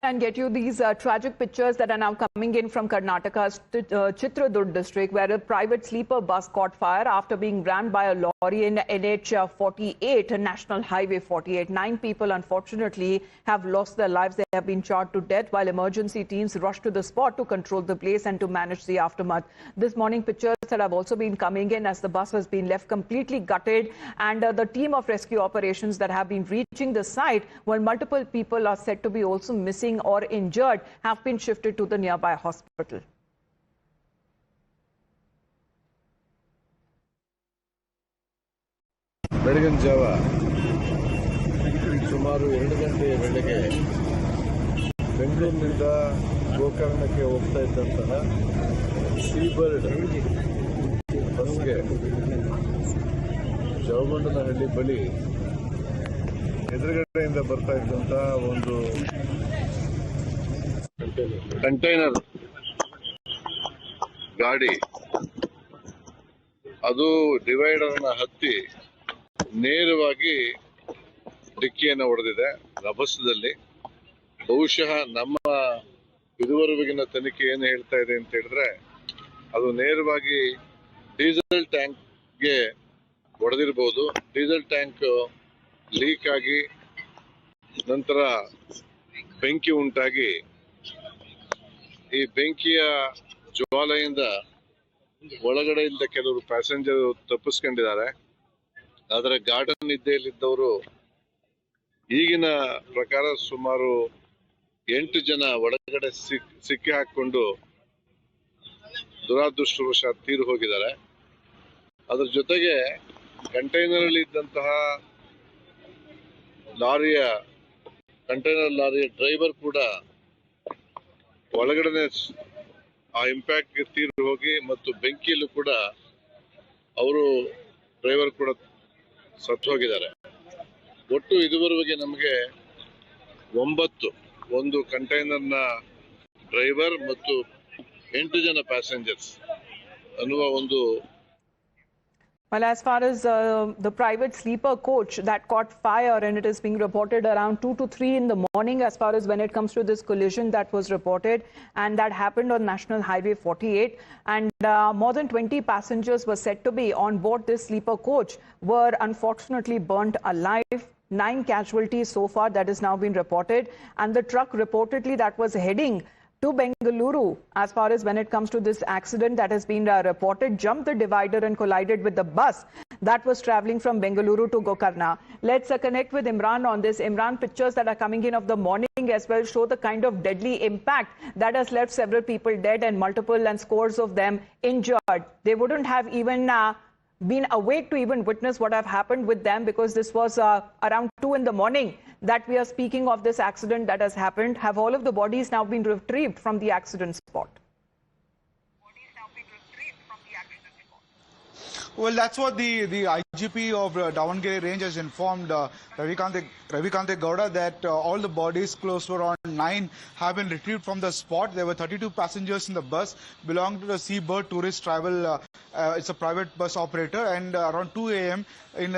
and get you these tragic pictures that are now coming in from Karnataka's Chitradurga district, where a private sleeper bus caught fire after being rammed by a lorry in NH 48, National Highway 48. 9 people, unfortunately, have lost their lives. They have been charred to death, while emergency teams rushed to the spot to control the blaze and to manage the aftermath. This morning, pictures that have also been coming in as the bus has been left completely gutted, and the team of rescue operations that have been reaching the site, while multiple people are said to be also missing or injured, have been shifted to the nearby hospital. ಬೆಳಗಿನ ಜಾವ ಸುಮಾರು 2 ಗಂಟೆಯ ವೇಳೆಗೆ ಬೆಂಗಳೂರಿನಿಂದ ಗೋಕರ್ಣಕ್ಕೆ ಹೋಗ್ತಾ ಇದ್ದಂತಹ Seabird ಬಸ್ಗೆ ಜವಗೊಂಡನಹಳ್ಳಿ ಬಳಿ ಎದುರುಗಡೆಯಿಂದ ಬರ್ತಾ ಇದ್ದಂತಹ ಒಂದು ಕಂಟೈನರ್ ಗಾಡಿ ಅದು ಡಿವೈಡರ್ನ ಹತ್ತಿ ನೇರವಾಗಿ ಡಿಕ್ಕಿಯನ್ನು ಹೊಡೆದಿದೆ ರಭಸದಲ್ಲಿ. ಬಹುಶಃ ನಮ್ಮ ಇದುವರೆಗಿನ ತನಿಖೆ ಏನು ಹೇಳ್ತಾ ಇದೆ ಅಂತ ಹೇಳಿದ್ರೆ, ಅದು ನೇರವಾಗಿ ಡೀಸೆಲ್ ಟ್ಯಾಂಕ್ಗೆ ಹೊಡೆದಿರಬಹುದು. ಡೀಸೆಲ್ ಟ್ಯಾಂಕ್ ಲೀಕ್ ಆಗಿ ನಂತರ ಬೆಂಕಿ ಉಂಟಾಗಿ ಈ ಬೆಂಕಿಯ ಜ್ವಾಲೆಯಿಂದ ಒಳಗಡೆಯಿಂದ ಕೆಲವರು ಪ್ಯಾಸೆಂಜರ್ ತಪ್ಪಿಸ್ಕೊಂಡಿದ್ದಾರೆ. ಆದರೆ ಗಾರ್ಡನ್ ನಿದ್ದೆಯಲ್ಲಿದ್ದವರು ಈಗಿನ ಪ್ರಕಾರ ಸುಮಾರು 8 ಜನ ಒಳಗಡೆ ಸಿಕ್ಕಿ ಹಾಕಿಕೊಂಡು ದುರಾದೃಷ್ಟವಶಾತ್ ತೀರು ಹೋಗಿದ್ದಾರೆ. ಅದರ ಜೊತೆಗೆ ಕಂಟೈನರ್ ಅಲ್ಲಿ ಇದ್ದಂತಹ ಕಂಟೈನರ್ ಲಾರಿಯ ಡ್ರೈವರ್ ಕೂಡ ಒಳಗಡೆ ಆ ಇಂಪ್ಯಾಕ್ಟ್ಗೆ ತೀರು ಹೋಗಿ ಮತ್ತು ಬೆಂಕಿಯಲ್ಲೂ ಕೂಡ ಅವರು ಡ್ರೈವರ್ ಕೂಡ ಸತ್ತು ಹೋಗಿದ್ದಾರೆ. ಒಟ್ಟು ಇದುವರೆಗೆ ನಮಗೆ 9 ಒಂದು ಕಂಟೈನರ್ನ ಡ್ರೈವರ್ ಮತ್ತು 8 ಜನ ಪ್ಯಾಸೆಂಜರ್ಸ್ ಅನ್ನುವ ಒಂದು. Well, as far as the private sleeper coach that caught fire, and it is being reported around 2 to 3 in the morning as far as when it comes to this collision that was reported, and that happened on National Highway 48, and more than 20 passengers were said to be on board this sleeper coach were unfortunately burnt alive. 9 casualties so far, that is now been reported, and the truck reportedly that was heading to Bengaluru, as far as when it comes to this accident that has been reported, jumped the divider and collided with the bus that was traveling from Bengaluru to Gokarna. Let's connect with Imran on this. Imran, pictures that are coming in of the morning as well show the kind of deadly impact that has left several people dead and multiple and scores of them injured. They wouldn't have even been awake to even witness what have happened with them, because this was around 2 in the morning that we are speaking of this accident that has happened. Have all of the bodies now been retrieved from the accident spot? Well, that's what the IGP of Davangere range has informed Ravikante Gowda, that all the bodies, close to around 9, have been retrieved from the spot. There were 32 passengers in the bus belonging to the Seabird Tourist Travel. It's a private bus operator, and around 2 a.m. in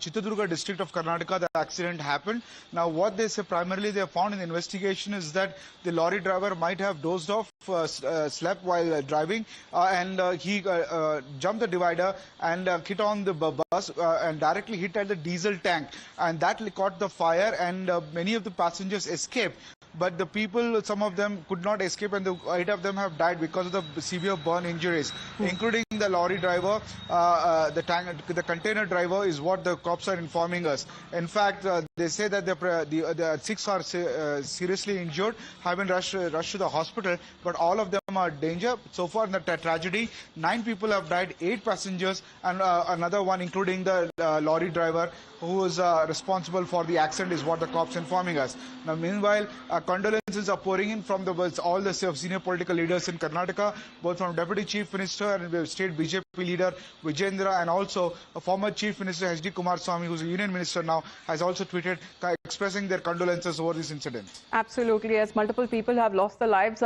Chitradurga district of Karnataka, the accident happened. Now, what they say primarily they have found in the investigation is that the lorry driver might have dozed off, slept while driving, and he jumped the divider and hit on the bus and directly hit at the diesel tank, and that caught the fire, and many of the passengers escaped. But the people, some of them could not escape, and 8 of them have died because of the severe burn injuries, including the lorry driver. The container driver is what the cops are informing us. In fact, they say that the 6 are seriously injured, have been rushed to the hospital, but all of them are danger. So far in the tragedy, 9 people have died, 8 passengers, and another one, including the lorry driver, who is responsible for the accident, is what the cops informing us. Now, meanwhile, condolences condolences are pouring in from all the senior political leaders in Karnataka, both from Deputy Chief Minister and State BJP leader Vijendra, and also a former Chief Minister H.D. Kumaraswamy, who's a Union Minister now, has also tweeted expressing their condolences over this incident. Absolutely, as multiple people have lost their lives.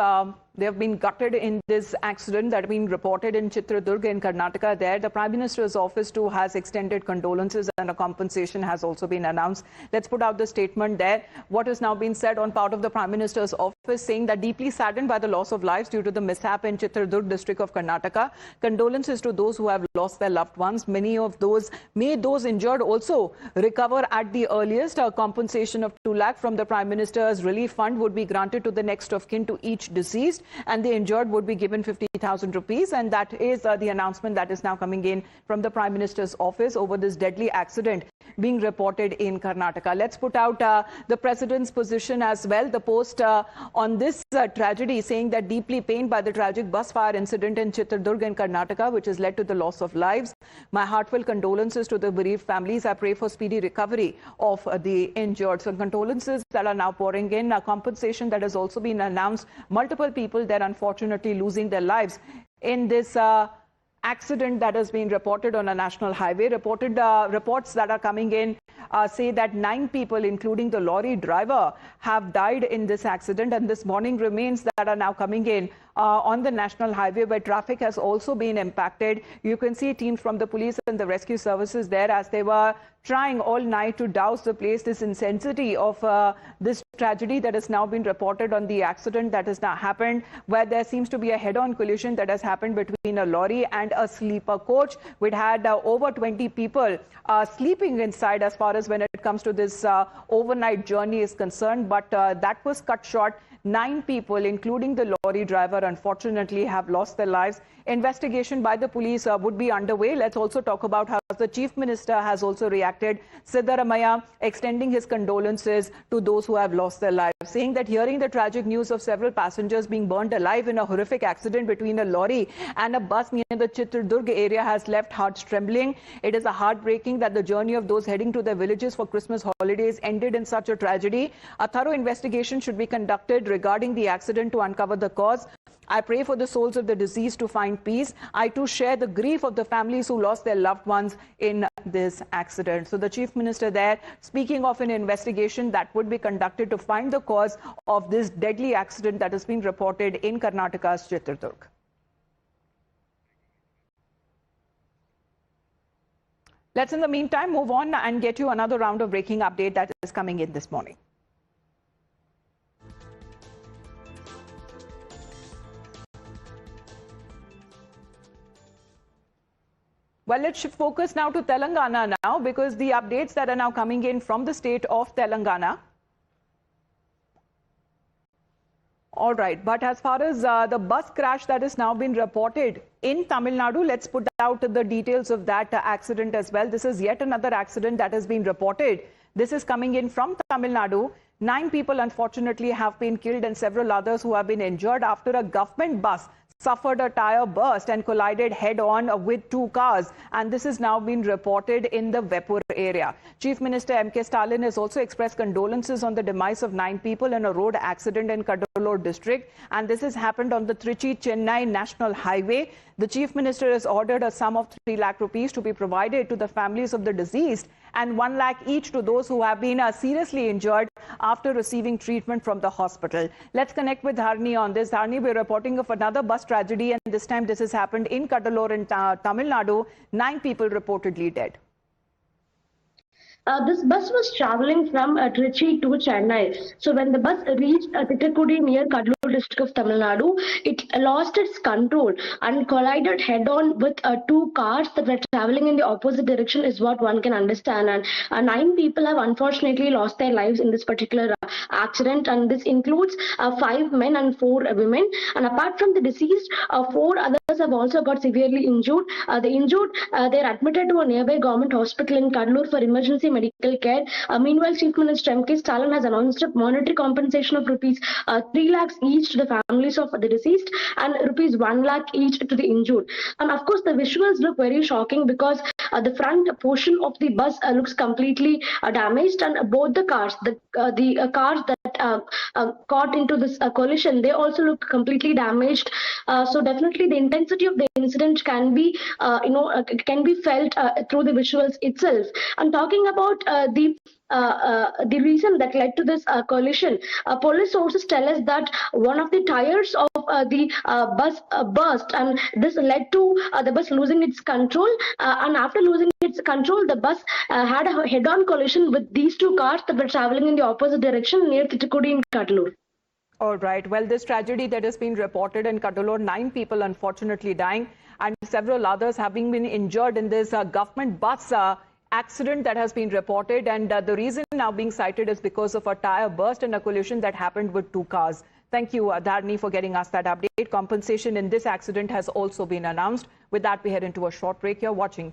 They have been gutted in this accident that have been reported in Chitradurga in Karnataka. There, the Prime Minister's office too has extended condolences and a compensation has also been announced. Let's put out the statement there. What has now been said on part of the Prime Minister's office, saying that deeply saddened by the loss of lives due to the mishap in Chitradurga district of Karnataka. Condolences to those who have lost their loved ones. May those injured also recover at the earliest. A compensation of 2 lakh from the Prime Minister's relief fund would be granted to the next of kin to each deceased, and the injured would be given 50,000 rupees. And that is the announcement that is now coming in from the Prime Minister's office over this deadly accident being reported in Karnataka. Let's put out the President's position as well. The post on this tragedy, saying that deeply pained by the tragic bus fire incident in Chitradurga in Karnataka, which has led to the loss of lives. My heartfelt condolences to the bereaved families. I pray for speedy recovery of the injured. So condolences that are now pouring in. A compensation that has also been announced. Multiple people there unfortunately losing their lives in this accident that has been reported on a national highway. Reports that are coming in say that 9 people, including the lorry driver, have died in this accident. And this morning, remains that are now coming in on the national highway, where traffic has also been impacted. You can see teams from the police and the rescue services there as they were trying all night to douse the place. This intensity of this tragedy that has now been reported on the accident that has now happened, where there seems to be a head-on collision that has happened between a lorry and a sleeper coach. We'd had over 20 people sleeping inside as far as when it comes to this overnight journey is concerned, but that was cut short. 9 people, including the lorry driver, unfortunately have lost their lives. Investigation by the police would be underway. Let's also talk about how the Chief Minister has also reacted. Siddaramaiah extending his condolences to those who have lost their lives, saying that hearing the tragic news of several passengers being burned alive in a horrific accident between a lorry and a bus near the Chitradurga area has left hearts trembling. It is heartbreaking that the journey of those heading to their villages for Christmas holidays ended in such a tragedy. A thorough investigation should be conducted regarding the accident to uncover the cause. I pray for the souls of the deceased to find peace. I too share the grief of the families who lost their loved ones in this accident. So the Chief Minister there speaking of an investigation that would be conducted to find the cause of this deadly accident that has been reported in Karnataka's Chitradurga. Let's in the meantime move on and get you another round of breaking update that is coming in this morning. Well, let's focus now to Telangana now, because the updates that are now coming in from the state of Telangana. All right, but as far as the bus crash that has now been reported in Tamil Nadu, let's put out the details of that accident as well. This is yet another accident that has been reported. This is coming in from Tamil Nadu. 9 people unfortunately have been killed and several others who have been injured after a government bus suffered a tire burst and collided head-on with 2 cars. And this has now been reported in the Vepur area. Chief Minister M.K. Stalin has also expressed condolences on the demise of 9 people in a road accident in Cuddalore district. And this has happened on the Trichy-Chennai National Highway. The Chief Minister has ordered a sum of 3 lakh rupees to be provided to the families of the deceased and 1 lakh each to those who have been seriously injured after receiving treatment from the hospital. Let's connect with Dharni on this. Dharni, we're reporting of another bus tragedy, and this time this has happened in Cuddalore in Tamil Nadu. 9 people reportedly dead. This bus was traveling from Trichy to Chennai. So when the bus reached Thittukudi near Kadalur district of Tamil Nadu, it lost its control and collided head-on with 2 cars that were traveling in the opposite direction, is what one can understand. And 9 people have unfortunately lost their lives in this particular accident, and this includes 5 men and 4 women. And apart from the deceased, 4 others have also got severely injured. The injured, they are admitted to a nearby government hospital in Kadalur for emergency medical care. Meanwhile, Chief Minister M.K. Stalin has announced a monetary compensation of rupees 3 lakhs each to the families of the deceased and rupees 1 lakh each to the injured. And of course, the visuals look very shocking because the front portion of the bus looks completely damaged, and both the cars, the cars that caught into this collision, they also look completely damaged. So definitely the intensity of the incident can be, can be felt through the visuals itself. And talking about the reason that led to this collision, police sources tell us that one of the tires of the bus burst, and this led to the bus losing its control. And after losing its control, the bus had a head-on collision with these two cars that were traveling in the opposite direction near Thithukudi in Cuddalore. All right. Well, this tragedy that has been reported in Cuddalore, 9 people unfortunately dying and several others having been injured in this government bus accident that has been reported. And the reason now being cited is because of a tire burst and a collision that happened with 2 cars. Thank you, Dharni, for getting us that update. Compensation in this accident has also been announced. With that, we head into a short break. You're watching